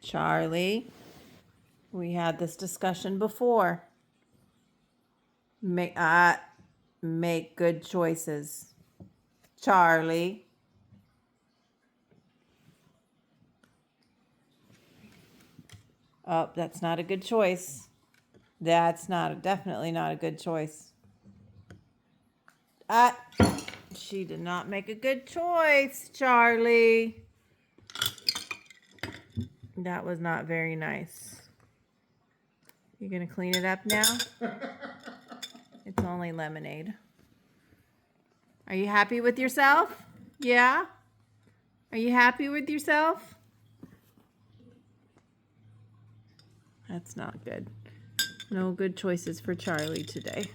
Charlie, we had this discussion before. Make good choices. Charlie. Oh, that's not a good choice. Definitely not a good choice. She did not make a good choice, Charlie. That was not very nice. You gonna clean it up now? It's only lemonade. Are you happy with yourself? Yeah? Are you happy with yourself? That's not good. No good choices for Charlie today.